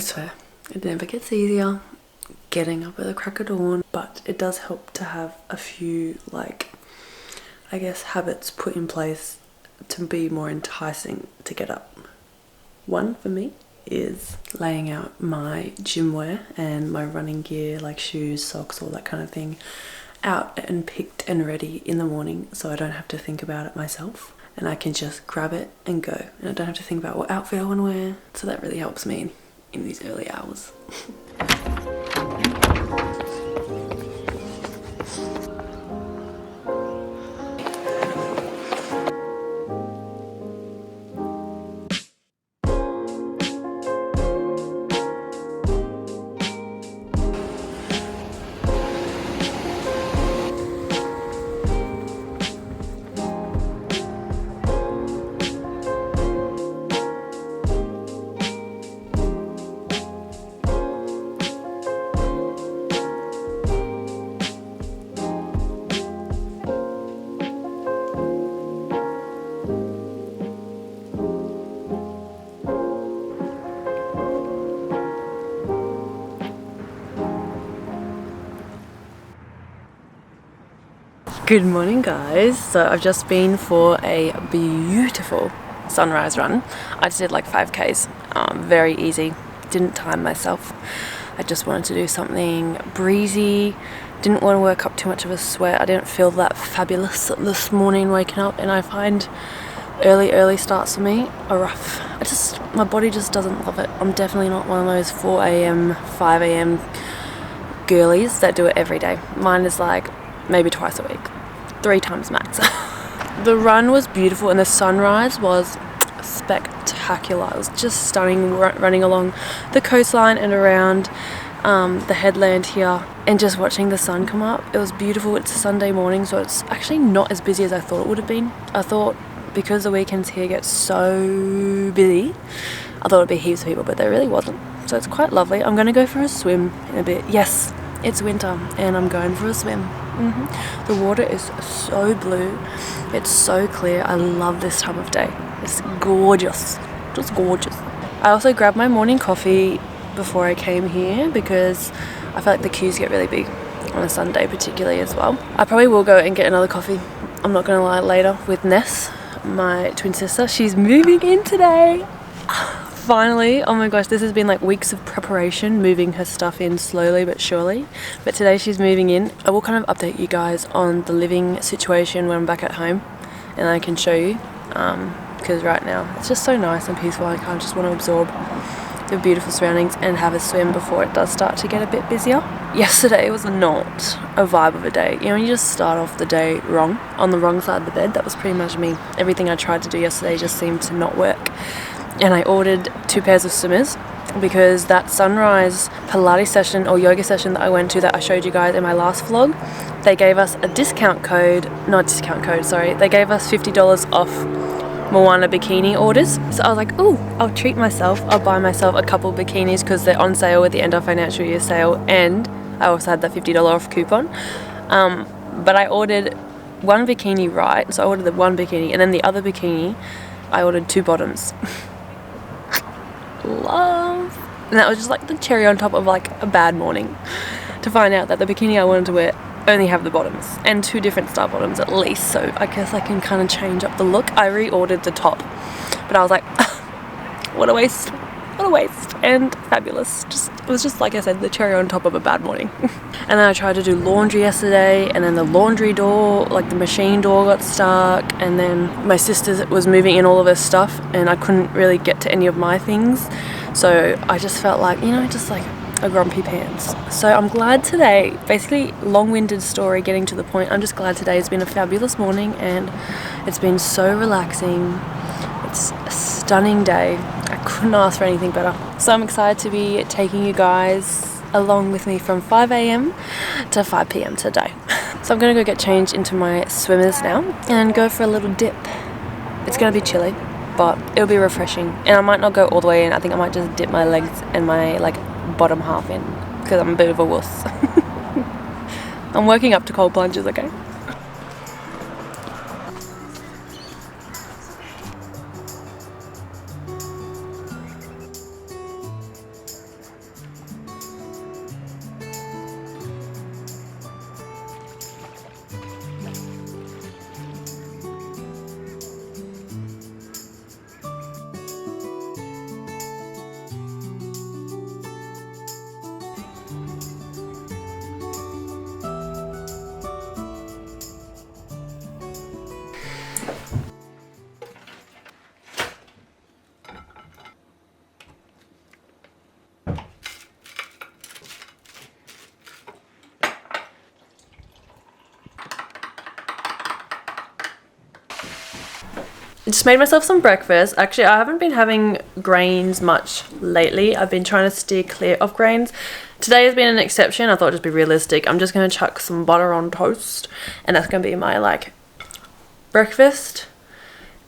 swear, it never gets easier getting up at the crack of dawn, but it does help to have a few, like, I guess, habits put in place to be more enticing to get up. One for me is laying out my gym wear and my running gear, like shoes, socks, all that kind of thing, out and picked and ready in the morning, so I don't have to think about it myself and I can just grab it and go, and I don't have to think about what outfit I want to wear. So that really helps me in these early hours. Good morning, guys. So I've just been for a beautiful sunrise run. I just did like 5Ks, very easy, didn't time myself. I just wanted to do something breezy, didn't want to work up too much of a sweat. I didn't feel that fabulous this morning waking up, and I find early starts for me are rough. My body just doesn't love it. I'm definitely not one of those 4 a.m, 5 a.m. girlies that do it every day. Mine is like maybe twice a week. 3 times max. The run was beautiful and the sunrise was spectacular. It was just stunning, running along the coastline and around the headland here and just watching the sun come up. It was beautiful. It's a Sunday morning, so it's actually not as busy as I thought it would have been. I thought because the weekends here get so busy, I thought it'd be heaps of people, but there really wasn't. So it's quite lovely. I'm gonna go for a swim in a bit. Yes, it's winter and I'm going for a swim. The water is so blue, it's so clear. I love this time of day. It's gorgeous, just gorgeous. I also grabbed my morning coffee before I came here because I feel like the queues get really big on a Sunday particularly as well. I probably will go and get another coffee, I'm not gonna lie, later with Ness, my twin sister. She's moving in today. Finally, oh my gosh, this has been like weeks of preparation, moving her stuff in slowly but surely. But today she's moving in. I will kind of update you guys on the living situation when I'm back at home and I can show you, because right now it's just so nice and peaceful. I kind of just want to absorb the beautiful surroundings and have a swim before it does start to get a bit busier. Yesterday was not a vibe of a day. You know, you just start off the day wrong, on the wrong side of the bed. That was pretty much me. Everything I tried to do yesterday just seemed to not work. And I ordered 2 pairs of swimmers because that sunrise Pilates session or yoga session that I went to that I showed you guys in my last vlog, they gave us a discount code, they gave us $50 off Moana bikini orders. So I was like, oh, I'll treat myself, I'll buy myself a couple bikinis because they're on sale at the end of financial year sale, and I also had that $50 off coupon. But I ordered 1 bikini, right? So I ordered the 1 bikini, and then the other bikini, I ordered 2 bottoms. Love. And that was just like the cherry on top of like a bad morning to find out that the bikini I wanted to wear only have the bottoms and 2 different style bottoms at least, so I guess I can kind of change up the look. I reordered the top, but I was like, what a waste, and fabulous. It was just like I said, the cherry on top of a bad morning. And then I tried to do laundry yesterday, and then the laundry door, like the machine door, got stuck, and then my sister was moving in all of her stuff and I couldn't really get to any of my things, so I just felt like, you know, just like a grumpy pants. So I'm glad today, basically long-winded story getting to the point, I'm just glad today has been a fabulous morning and it's been so relaxing. It's a stunning day. I couldn't ask for anything better. So I'm excited to be taking you guys along with me from 5 a.m. to 5 p.m. today. So I'm gonna go get changed into my swimmers now and go for a little dip. It's gonna be chilly, but it'll be refreshing. And I might not go all the way in. I think I might just dip my legs and my like bottom half in because I'm a bit of a wuss. I'm working up to cold plunges, okay? Just made myself some breakfast. Actually, I haven't been having grains much lately. I've been trying to steer clear of grains. Today has been an exception. I thought I'd just be realistic. I'm just going to chuck some butter on toast, and that's going to be my like breakfast,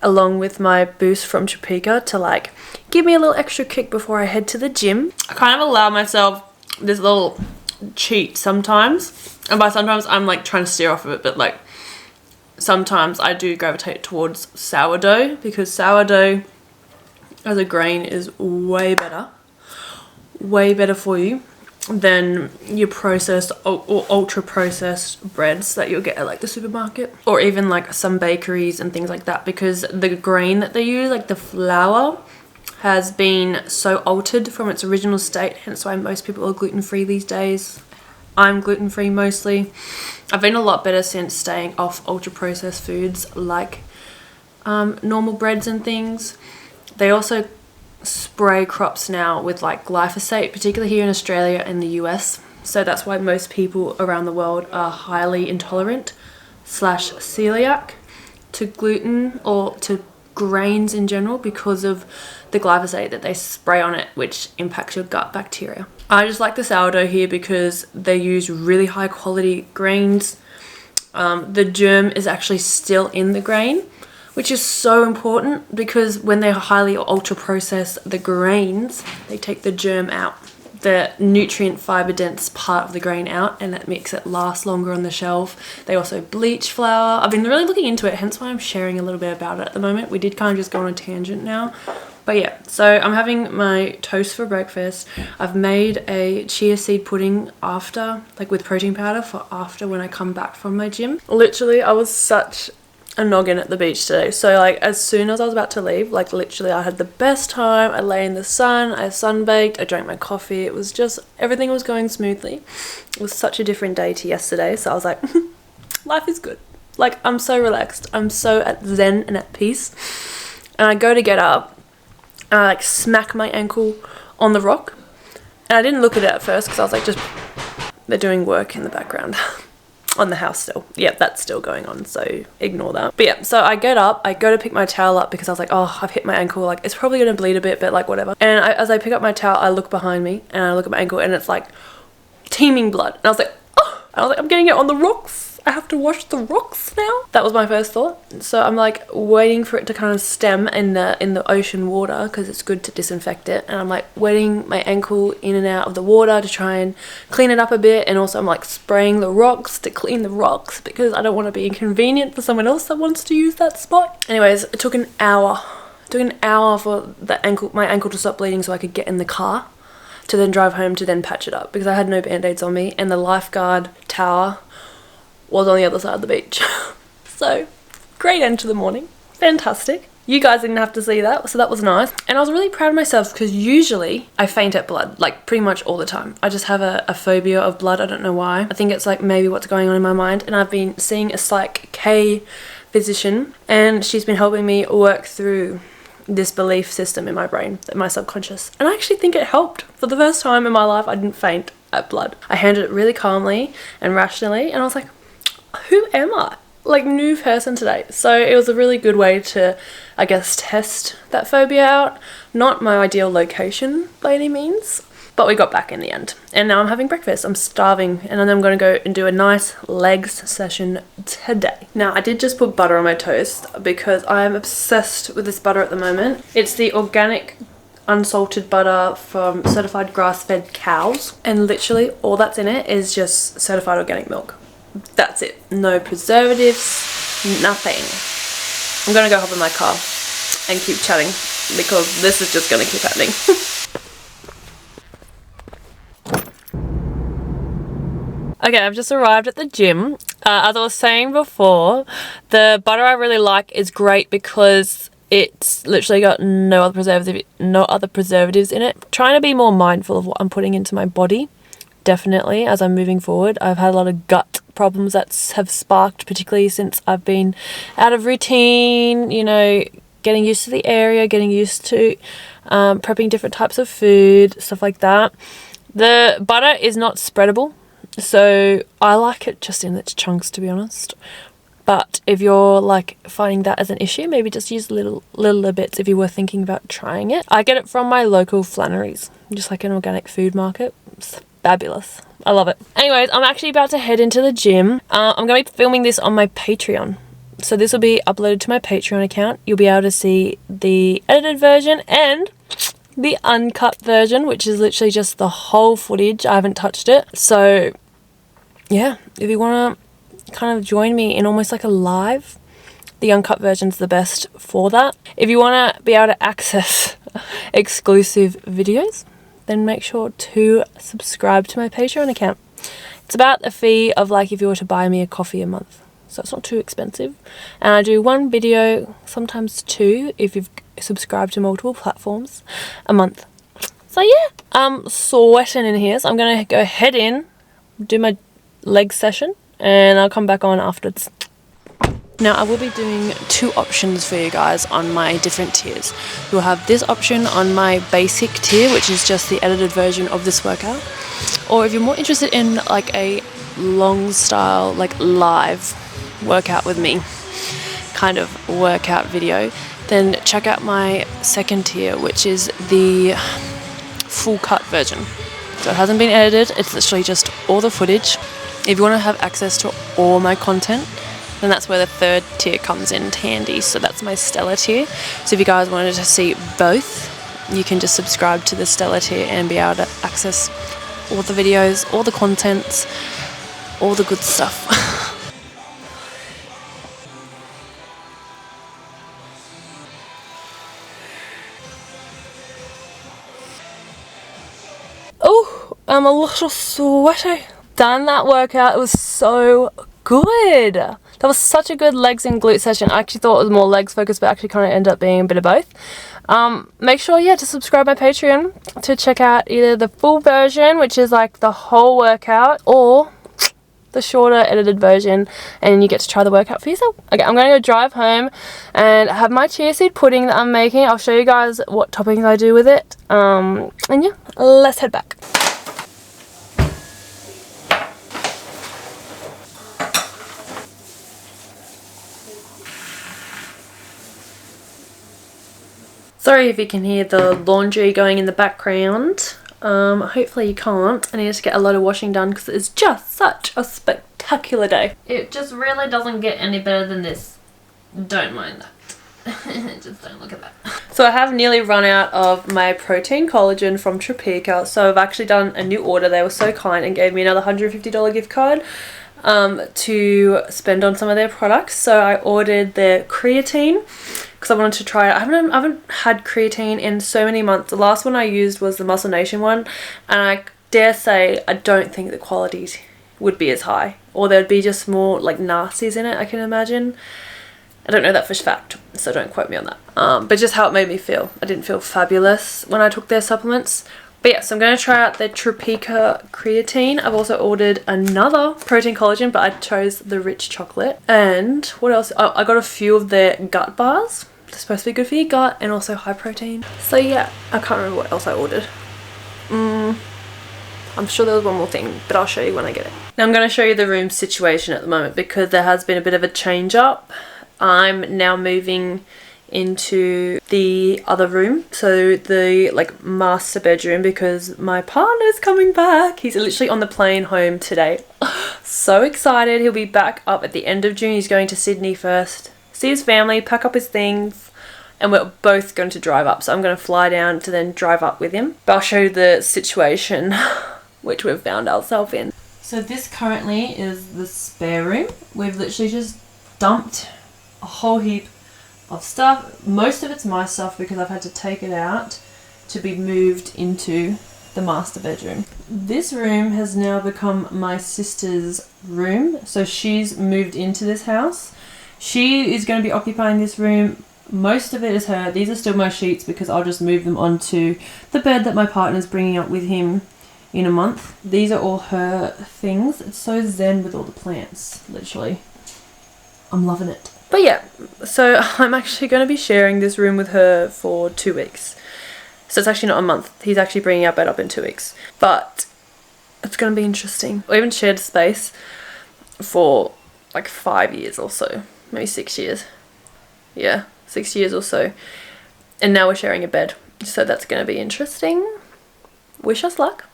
along with my boost from Topeka to like give me a little extra kick before I head to the gym. I kind of allow myself this little cheat sometimes, and by sometimes I'm like trying to steer off of it, but like sometimes I do gravitate towards sourdough, because sourdough as a grain is way better for you than your processed or ultra processed breads that you'll get at like the supermarket, or even like some bakeries and things like that, because the grain that they use, like the flour, has been so altered from its original state, hence why most people are gluten-free these days. I'm gluten-free mostly. I've been a lot better since staying off ultra processed foods like normal breads and things. They also spray crops now with like glyphosate, particularly here in Australia and the US. So that's why most people around the world are highly intolerant / celiac to gluten or to grains in general, because of the glyphosate that they spray on it, which impacts your gut bacteria. I just like the sourdough here because they use really high quality grains. The germ is actually still in the grain, which is so important, because when they highly or ultra process the grains, they take the germ out, the nutrient fiber dense part of the grain out, and that makes it last longer on the shelf. They also bleach flour. I've been really looking into it, hence why I'm sharing a little bit about it at the moment. We did kind of just go on a tangent now. But yeah, so I'm having my toast for breakfast. I've made a chia seed pudding after, like with protein powder for after when I come back from my gym. Literally, I was such a noggin at the beach today. So like as soon as I was about to leave, like literally I had the best time. I lay in the sun, I sunbaked, I drank my coffee. It was just, everything was going smoothly. It was such a different day to yesterday. So I was like, life is good. Like I'm so relaxed. I'm so at zen and at peace. And I go to get up, and I like smack my ankle on the rock. And I didn't look at it at first because I was like, just, they're doing work in the background. On the house still. Yep, that's still going on, so ignore that. But yeah, so I get up, I go to pick my towel up because I was like, oh, I've hit my ankle, like it's probably gonna bleed a bit, but like whatever. And as I pick up my towel, I look behind me and I look at my ankle and it's like teeming blood. And I was like, oh, I was like, I'm getting it on the rocks. I have to wash the rocks now. That was my first thought. So I'm like waiting for it to kind of stem in the ocean water, because it's good to disinfect it. And I'm like wetting my ankle in and out of the water to try and clean it up a bit. And also I'm like spraying the rocks to clean the rocks, because I don't want to be inconvenient for someone else that wants to use that spot. Anyways, it took an hour. It took an hour for my ankle to stop bleeding so I could get in the car to then drive home to then patch it up, because I had no band-aids on me, and the lifeguard tower was on the other side of the beach. So great end to the morning. Fantastic. You guys didn't have to see that, so that was nice. And I was really proud of myself, because usually I faint at blood, like pretty much all the time. I just have a phobia of blood. I don't know why. I think it's like maybe what's going on in my mind. And I've been seeing a Psych K physician, and she's been helping me work through this belief system in my brain, my subconscious. And I actually think it helped. For the first time in my life, I didn't faint at blood. I handled it really calmly and rationally, and I was like, who am I? Like, new person today. So it was a really good way to, I guess, test that phobia out. Not my ideal location by any means, but we got back in the end. And now I'm having breakfast. I'm starving, and then I'm going to go and do a nice legs session today. Now, I did just put butter on my toast because I am obsessed with this butter at the moment. It's the organic unsalted butter from certified grass-fed cows, and literally all that's in it is just certified organic milk. That's it. No preservatives, nothing. I'm gonna go hop in my car and keep chatting, because this is just gonna keep happening. Okay, I've just arrived at the gym. As I was saying before, the butter I really like is great because it's literally got no other preservatives in it. Trying to be more mindful of what I'm putting into my body, definitely, as I'm moving forward. I've had a lot of gut problems that have sparked, particularly since I've been out of routine, you know, getting used to the area, getting used to prepping different types of food, stuff like that. The butter is not spreadable, so I like it just in its chunks, to be honest. But if you're like finding that as an issue, maybe just use little bits if you were thinking about trying it. I get it from my local Flannery's, just like an organic food market. It's fabulous. I love it. Anyways, I'm actually about to head into the gym. I'm going to be filming this on my Patreon. So this will be uploaded to my Patreon account. You'll be able to see the edited version and the uncut version, which is literally just the whole footage. I haven't touched it. So yeah, if you want to kind of join me in almost like a live, the uncut version's the best for that. If you want to be able to access exclusive videos, then make sure to subscribe to my Patreon account. It's about a fee of like if you were to buy me a coffee a month, so it's not too expensive. And I do one video, sometimes two, if you've subscribed to multiple platforms, a month. So yeah, I'm sweating in here, so I'm gonna go head in, do my leg session, and I'll come back on afterwards. Now I will be doing two options for you guys on my different tiers. You'll have this option on my basic tier, which is just the edited version of this workout. Or if you're more interested in like a long style, like live workout with me kind of workout video, then check out my second tier, which is the full cut version. So it hasn't been edited, it's literally just all the footage. If you want to have access to all my content, then that's where the third tier comes in handy. So that's my Stellar tier. So if you guys wanted to see both, you can just subscribe to the Stellar tier and be able to access all the videos, all the contents, all the good stuff. Oh, I'm a little sweaty. Done that workout. It was so good. That was such a good legs and glute session. I actually thought it was more legs focused, but actually kind of ended up being a bit of both. Make sure, yeah, to subscribe my Patreon to check out either the full version, which is like the whole workout, or the shorter edited version, and you get to try the workout for yourself. Okay, I'm going to go drive home and have my chia seed pudding that I'm making. I'll show you guys what toppings I do with it. And yeah, let's head back. Sorry if you can hear the laundry going in the background. Hopefully you can't. I need to get a lot of washing done because it's just such a spectacular day. It just really doesn't get any better than this. Don't mind that. Just don't look at that. So I have nearly run out of my protein collagen from Topeka, so I've actually done a new order. They were so kind and gave me another $150 gift card to spend on some of their products. So I ordered their creatine because I wanted to try it. I haven't had creatine in so many months. The last one I used was the Muscle Nation one, and I dare say I don't think the quality would be as high, or there'd be just more like nasties in it, I can imagine. I don't know that for fact, so don't quote me on that. But just how it made me feel. I didn't feel fabulous when I took their supplements. But yeah, so I'm going to try out the Topeka creatine. I've also ordered another protein collagen, but I chose the rich chocolate. And what else? Oh, I got a few of their gut bars. They're supposed to be good for your gut and also high protein. So yeah, I can't remember what else I ordered. I'm sure there was one more thing, but I'll show you when I get it. Now I'm going to show you the room situation at the moment because there has been a bit of a change up. I'm now moving into the other room, so the like master bedroom, because my partner's coming back. He's literally on the plane home today. So excited. He'll be back up at the end of June. He's going to Sydney first, see his family, pack up his things, and we're both going to drive up. So I'm going to fly down to then drive up with him. But I'll show you the situation which we've found ourselves in. So this currently is the spare room. We've literally just dumped a whole heap of stuff. Most of it's my stuff because I've had to take it out to be moved into the master bedroom. This room has now become my sister's room, so she's moved into this house. She is going to be occupying this room. Most of it is her. These are still my sheets because I'll just move them onto the bed that my partner's bringing up with him in a month. These are all her things. It's so zen with all the plants, literally. I'm loving it. But yeah, so I'm actually going to be sharing this room with her for 2 weeks. So it's actually not a month. He's actually bringing our bed up in 2 weeks. But it's going to be interesting. We haven't shared space for like 5 years or so, maybe 6 years. Yeah, 6 years or so. And now we're sharing a bed, so that's going to be interesting. Wish us luck.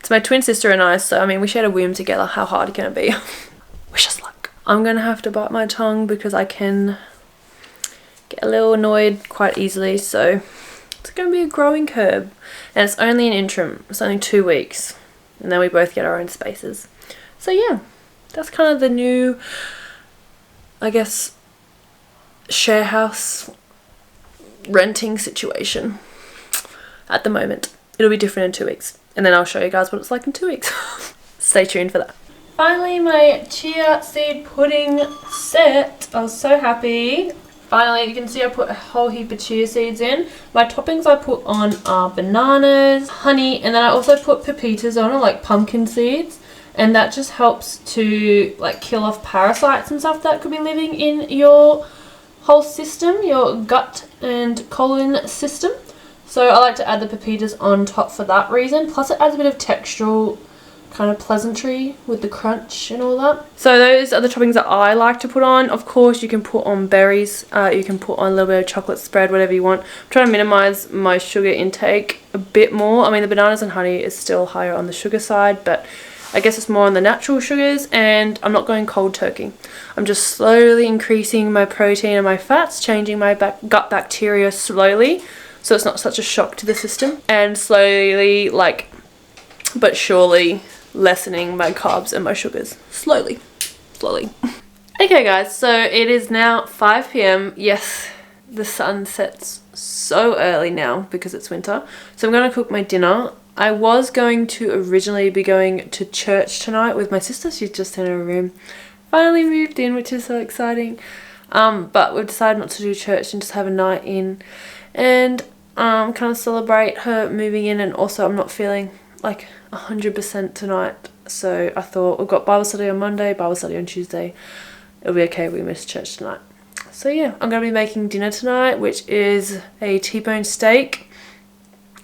It's my twin sister and I, so I mean, we shared a womb together. How hard can it be? Wish us luck. I'm going to have to bite my tongue because I can get a little annoyed quite easily, so it's going to be a growing curve. And it's only an interim. It's only 2 weeks. And then we both get our own spaces. So yeah, that's kind of the new, I guess, share house renting situation at the moment. It'll be different in 2 weeks. And then I'll show you guys what it's like in 2 weeks. Stay tuned for that. Finally, my chia seed pudding set. I was so happy. Finally, you can see I put a whole heap of chia seeds in. My toppings I put on are bananas, honey, and then I also put pepitas on, or like pumpkin seeds. And that just helps to like kill off parasites and stuff that could be living in your whole system, your gut and colon system. So I like to add the pepitas on top for that reason. Plus it adds a bit of textural kind of pleasantry with the crunch and all that. So those are the toppings that I like to put on. Of course, you can put on berries, you can put on a little bit of chocolate spread, whatever you want. I'm trying to minimize my sugar intake a bit more. I mean, the bananas and honey is still higher on the sugar side, but I guess it's more on the natural sugars, and I'm not going cold turkey. I'm just slowly increasing my protein and my fats, changing my gut bacteria slowly, so it's not such a shock to the system, and slowly, like, but surely lessening my carbs and my sugars. Slowly. Okay guys, so it is now 5 p.m. Yes, the sun sets so early now because it's winter. So I'm going to cook my dinner. I was going to originally be going to church tonight with my sister. She's just in her room. Finally moved in, which is so exciting. But we've decided not to do church and just have a night in and kind of celebrate her moving in. And also I'm not feeling like 100% tonight, so I thought we've got Bible study on Monday, Bible study on Tuesday. It'll be okay if we miss church tonight. So yeah, I'm going to be making dinner tonight, which is a T-bone steak.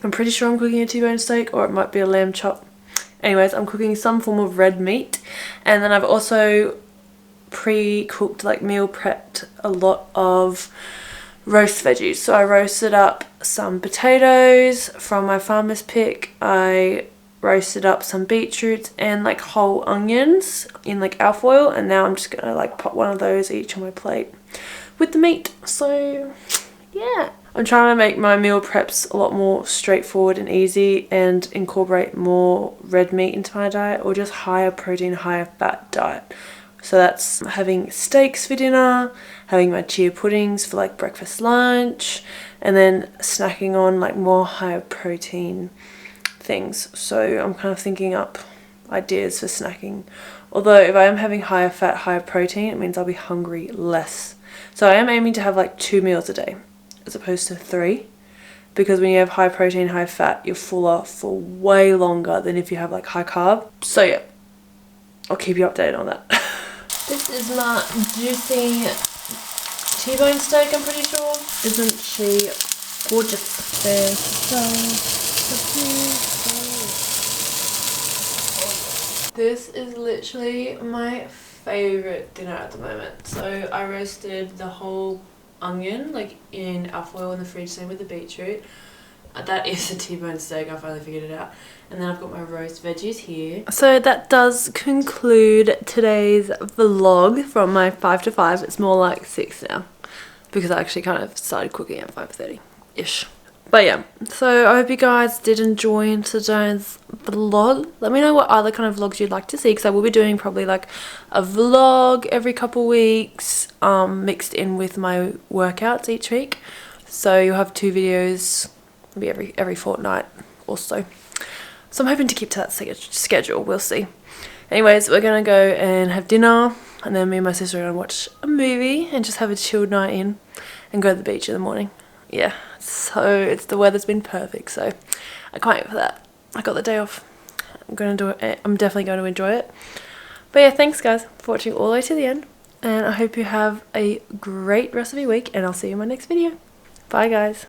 I'm pretty sure I'm cooking a T-bone steak, or it might be a lamb chop. Anyways, I'm cooking some form of red meat, and then I've also pre-cooked, like meal prepped, a lot of roast veggies. So I roasted up some potatoes from my farmer's pick. I roasted up some beetroots and like whole onions in like alfoil, and now I'm just gonna like put one of those each on my plate with the meat. So yeah, I'm trying to make my meal preps a lot more straightforward and easy and incorporate more red meat into my diet, or just higher protein, higher fat diet. So that's having steaks for dinner, having my chia puddings for like breakfast, lunch, and then snacking on like more higher protein things. So I'm kind of thinking up ideas for snacking. Although if I am having higher fat, higher protein, it means I'll be hungry less. So I am aiming to have like 2 meals a day as opposed to 3. Because when you have high protein, high fat, you're fuller for way longer than if you have like high carb. So yeah, I'll keep you updated on that. This is my juicy T-bone steak, I'm pretty sure. Isn't she gorgeous? There. This is literally my favorite dinner at the moment. So I roasted the whole onion like in alfoil in the fridge, same with the beetroot. That is a T-bone steak, I finally figured it out. And then I've got my roast veggies here. So that does conclude today's vlog from my 5 to 5. It's more like 6 now, because I actually kind of started cooking at 5:30-ish. But yeah, so I hope you guys did enjoy today's vlog. Let me know what other kind of vlogs you'd like to see, because I will be doing probably like a vlog every couple weeks, mixed in with my workouts each week. So you'll have 2 videos maybe every fortnight or so. So I'm hoping to keep to that schedule. We'll see. Anyways, we're going to go and have dinner, and then me and my sister are going to watch a movie and just have a chilled night in and go to the beach in the morning. Yeah, so the weather's been perfect, so I can't wait for that. I got the day off. I'm going to do it. I'm definitely going to enjoy it. But yeah, thanks guys for watching all the way to the end, and I hope you have a great rest of your week, and I'll see you in my next video. Bye guys.